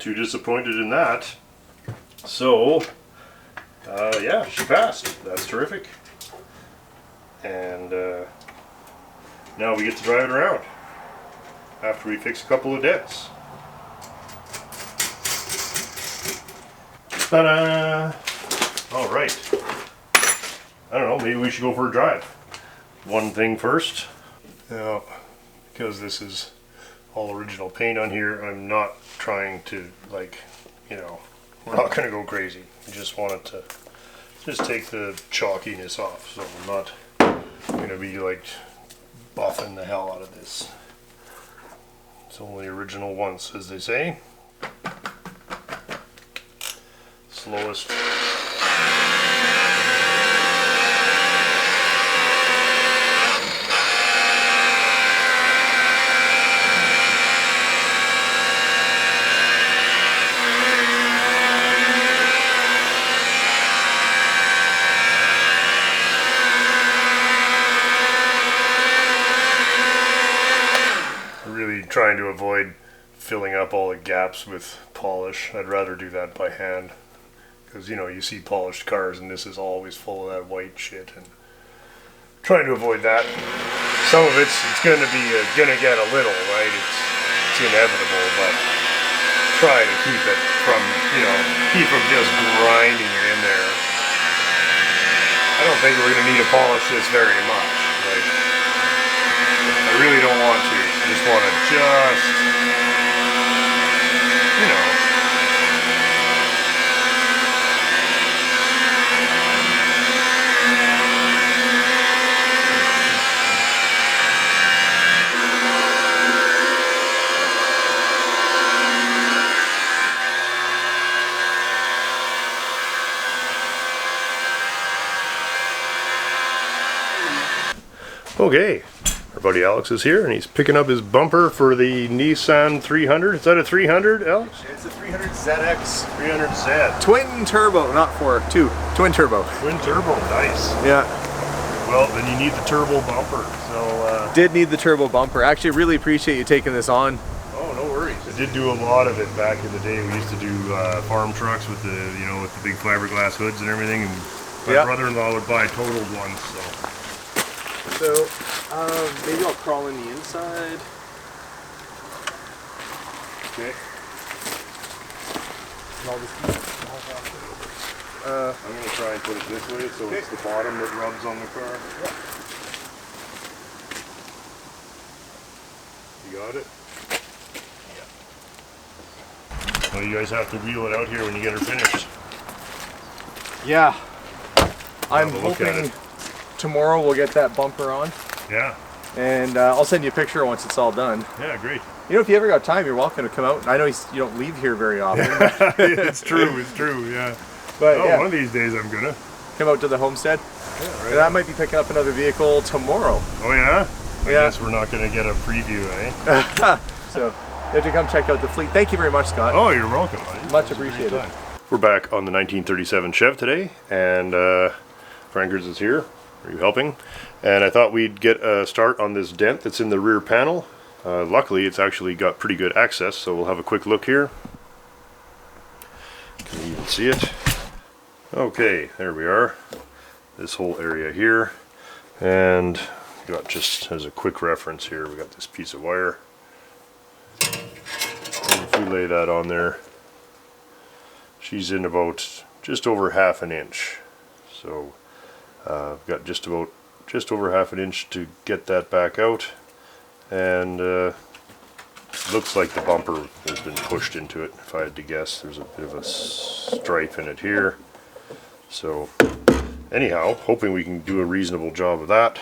too disappointed in that. So, yeah, she passed. That's terrific. And now we get to drive it around after we fix a couple of dents. Ta-da! All right. I don't know, maybe we should go for a drive. One thing first. Now, because this is all original paint on here, I'm not trying to, like, you know, we're not going to go crazy. I just wanted to just take the chalkiness off, so I'm not going to be, like, buffing the hell out of this. It's only original once, as they say. Slowest. Trying to avoid filling up all the gaps with polish. I'd rather do that by hand, because you know, you see polished cars and this is always full of that white shit, and trying to avoid that. Some of it's gonna get a little, right? It's inevitable, but try to keep it from, you know, keep from just grinding it in there. I don't think we're gonna need to polish this very much. Like, I really don't want to. I just want to you know. Okay. Our buddy Alex is here, and he's picking up his bumper for the Nissan 300. Is that a 300, Alex? It's a 300ZX. 300Z. Twin turbo, not four, two. Twin turbo. Twin turbo, nice. Yeah. Well, then you need the turbo bumper. So did need the turbo bumper. Actually, really appreciate you taking this on. Oh, no worries. I did do a lot of it back in the day. We used to do farm trucks with the, you know, with the big fiberglass hoods and everything. And my brother-in-law would buy totaled ones. So, maybe I'll crawl in the inside. Okay. I'm going to try and put it this way so it's the bottom that rubs on the car. Yeah. You got it? Yeah. Well, you guys have to wheel it out here when you get her finished. Yeah. I'm hoping tomorrow we'll get that bumper on. Yeah. And I'll send you a picture once it's all done. Yeah, great. You know, if you ever got time, you're welcome to come out. I know you don't leave here very often. It's true, yeah. But yeah, one of these days I'm gonna come out to the homestead. Yeah, right. And I might be picking up another vehicle tomorrow. Oh yeah? I Yeah. guess we're not gonna get a preview, eh? So you have to come check out the fleet. Thank you very much, Scott. Oh, you're welcome, buddy. Much appreciated. We're back on the 1937 Chev today, and Frankers is here. Are you helping? And I thought we'd get a start on this dent that's in the rear panel. Luckily, it's actually got pretty good access, so we'll have a quick look here. Can you even see it? Okay, there we are. This whole area here. And got, just as a quick reference here, we got this piece of wire. And if we lay that on there, she's in about just over half an inch. So I've got just over half an inch to get that back out, and looks like the bumper has been pushed into it. If I had to guess, there's a bit of a stripe in it here. So anyhow, hoping we can do a reasonable job of that.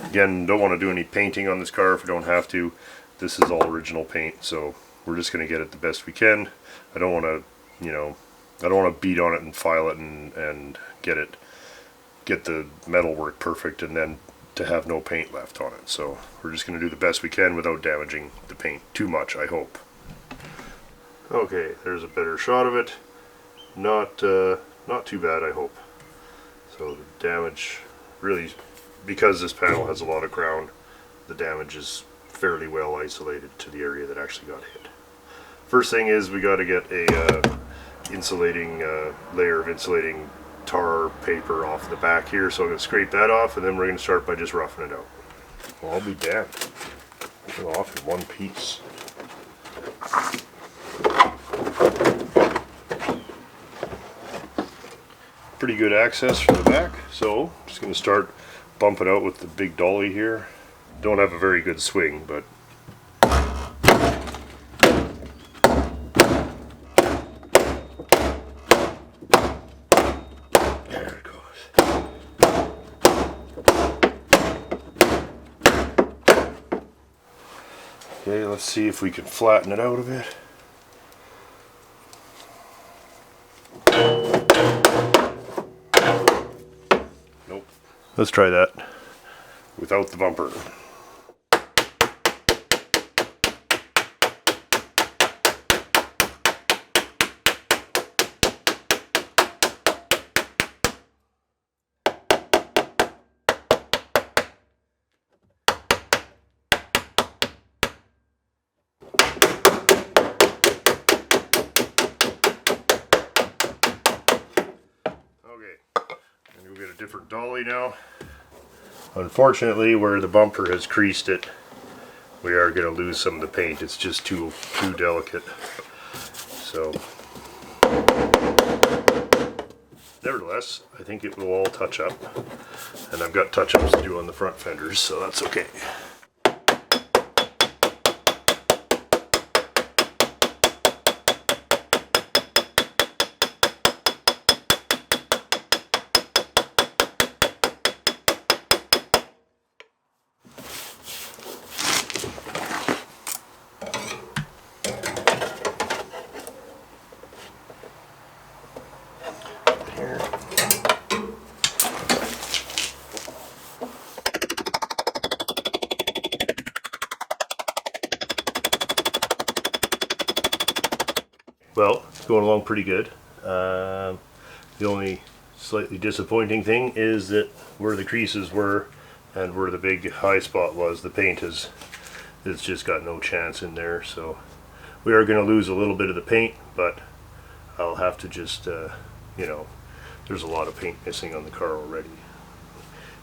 Again, don't want to do any painting on this car if we don't have to. This is all original paint, so we're just going to get it the best we can. I don't want to, you know, I don't want to beat on it and file it and get the metal work perfect and then to have no paint left on it. So we're just going to do the best we can without damaging the paint too much, I hope. Okay, there's a better shot of it. Not too bad, I hope. So the damage, really, because this panel has a lot of crown, the damage is fairly well isolated to the area that actually got hit. First thing is we got to get a insulating layer of insulating tar paper off the back here, so I'm going to scrape that off, and then we're going to start by just roughing it out. Well, I'll be damned. Go off in one piece. Pretty good access from the back, so I'm just going to start bumping out with the big dolly here. Don't have a very good swing, but there it goes. Okay, let's see if we can flatten it out a bit. Nope. Let's try that without the bumper. We'll get a different dolly now. Unfortunately, where the bumper has creased it, we are going to lose some of the paint. It's just too delicate. So, nevertheless, I think it will all touch up. And I've got touch-ups to do on the front fenders, so that's okay. Well, it's going along pretty good. The only slightly disappointing thing is that where the creases were and where the big high spot was, the paint it's just got no chance in there. So we are going to lose a little bit of the paint, but I'll have to just, you know, there's a lot of paint missing on the car already.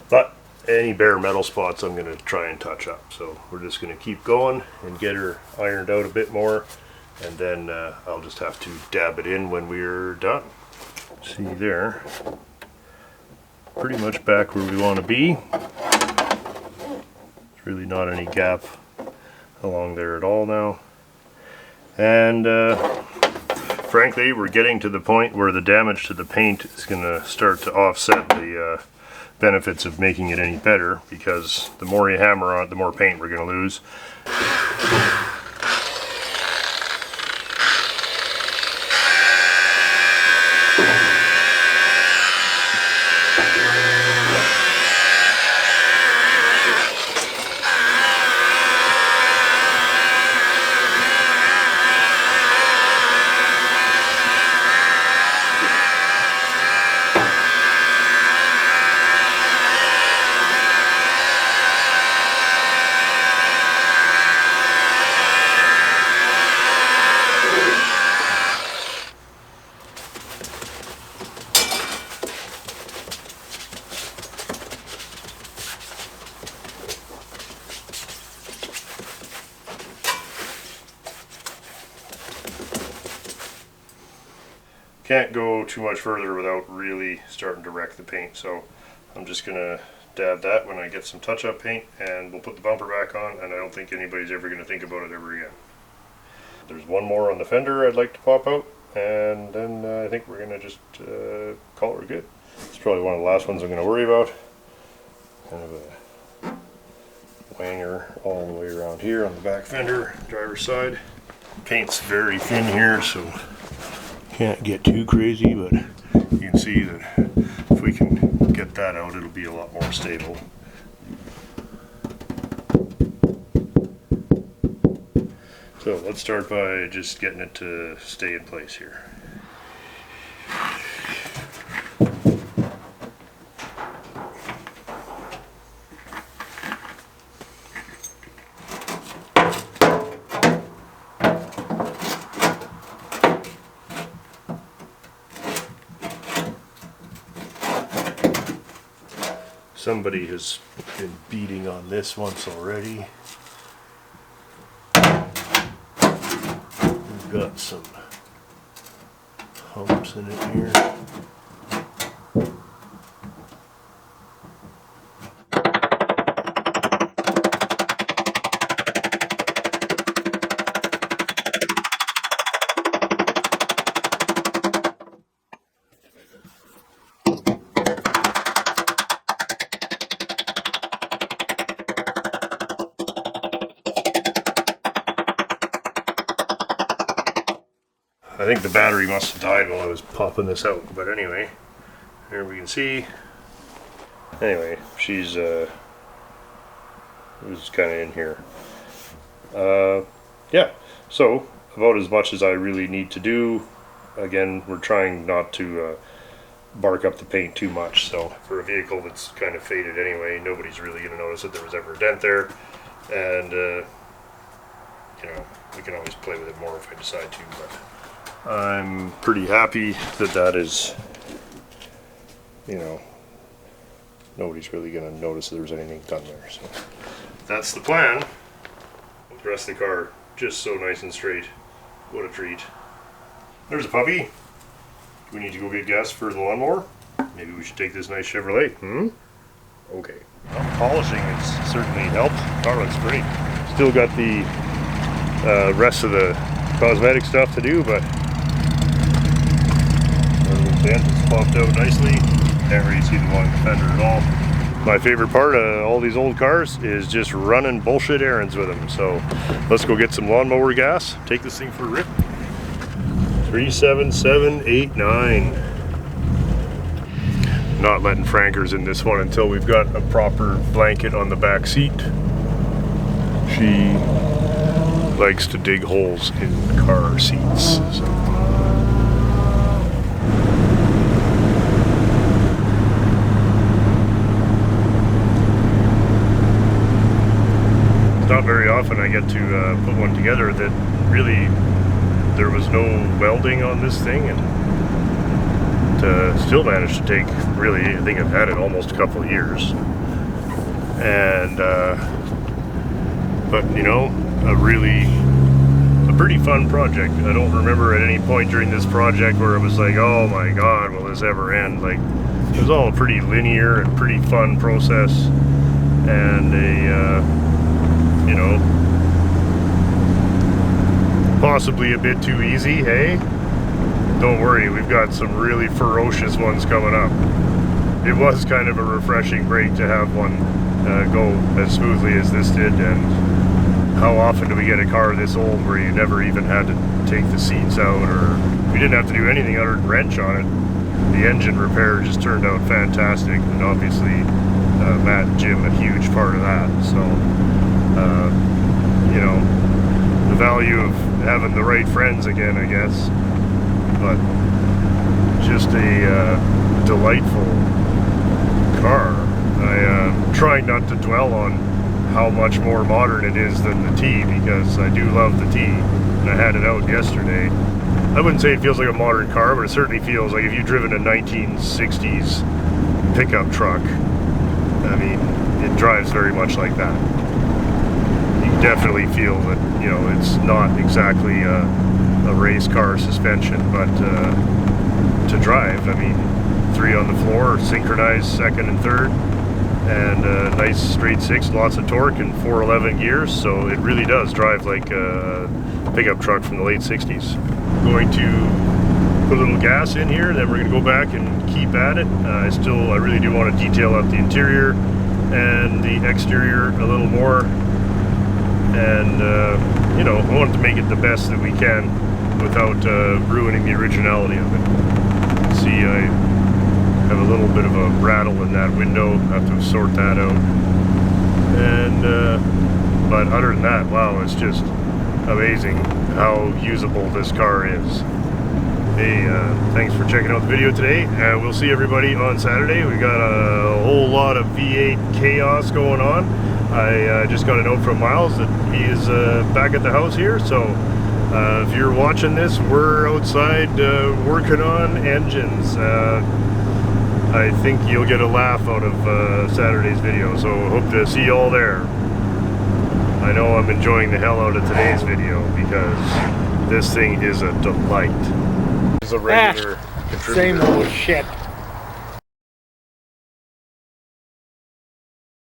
But any bare metal spots I'm going to try and touch up. So we're just going to keep going and get her ironed out a bit more. And then I'll just have to dab it in when we're done. See there, pretty much back where we want to be. There's really not any gap along there at all now. And frankly, we're getting to the point where the damage to the paint is going to start to offset the benefits of making it any better, because the more you hammer on it, the more paint we're going to lose. Can't go too much further without really starting to wreck the paint, so I'm just gonna dab that when I get some touch-up paint, and we'll put the bumper back on, and I don't think anybody's ever gonna think about it ever again. There's one more on the fender I'd like to pop out, and then I think we're gonna just call it good. It's probably one of the last ones I'm gonna worry about. Kind of a wanger all the way around here on the back fender, driver's side. Paint's very thin here, so can't get too crazy, but you can see that if we can get that out, it'll be a lot more stable. So let's start by just getting it to stay in place here. somebody has been beating on this once already. We've got some humps in it here. I think the battery must have died while I was popping this out, but anyway, here we can see. Anyway, she's it was kind of in here. Yeah, so about as much as I really need to do. Again, we're trying not to bark up the paint too much, so for a vehicle that's kind of faded anyway, nobody's really going to notice that there was ever a dent there, and you know, we can always play with it more if I decide to, but I'm pretty happy that that is, you know, nobody's really going to notice that there was anything done there. So that's the plan. The rest of the car just so nice and straight. What a treat. There's a puppy. Do we need to go get gas for the lawnmower? Maybe we should take this nice Chevrolet. Okay. Well, polishing has certainly helped. The car looks great. Still got the rest of the cosmetic stuff to do, but dent is popped out nicely. Can't really see the one in the fender at all. My favorite part of all these old cars is just running bullshit errands with them. So let's go get some lawnmower gas. Take this thing for a rip. 37789. Not letting Frankers in this one until we've got a proper blanket on the back seat. She likes to dig holes in car seats. So. Not very often I get to put one together that really there was no welding on this thing, and to still manage to take, really, I think I've had it almost a couple of years, and but you know, a pretty fun project. I don't remember at any point during this project where it was like, oh my god, will this ever end? Like, it was all a pretty linear and pretty fun process, and a you know, possibly a bit too easy, hey? Don't worry, we've got some really ferocious ones coming up. It was kind of a refreshing break to have one go as smoothly as this did, and how often do we get a car this old where you never even had to take the seats out, or we didn't have to do anything other than wrench on it. The engine repair just turned out fantastic, and obviously Matt and Jim a huge part of that, so you know, the value of having the right friends again, I guess. But just a delightful car. I'm trying not to dwell on how much more modern it is than the T, because I do love the T, and I had it out yesterday. I wouldn't say it feels like a modern car, but it certainly feels like if you've driven a 1960s pickup truck, I mean, it drives very much like that. Definitely feel that, you know, it's not exactly a race car suspension, but to drive, I mean, 3 on the floor, synchronized second and third, and a nice straight 6, lots of torque, and 411 gears, so it really does drive like a pickup truck from the late 60s. Going to put a little gas in here, then we're going to go back and keep at it. I really do want to detail out the interior and the exterior a little more. And you know, I want to make it the best that we can without ruining the originality of it. See, I have a little bit of a rattle in that window. I have to sort that out. And but other than that, wow, it's just amazing how usable this car is. Hey, thanks for checking out the video today. We'll see everybody on Saturday. We got a whole lot of V8 chaos going on. I just got a note from Miles that he is back at the house here, so if you're watching this, we're outside working on engines. I think you'll get a laugh out of Saturday's video, so hope to see you all there. I know I'm enjoying the hell out of today's video because this thing is a delight. It's a regular contributor. Same old shit.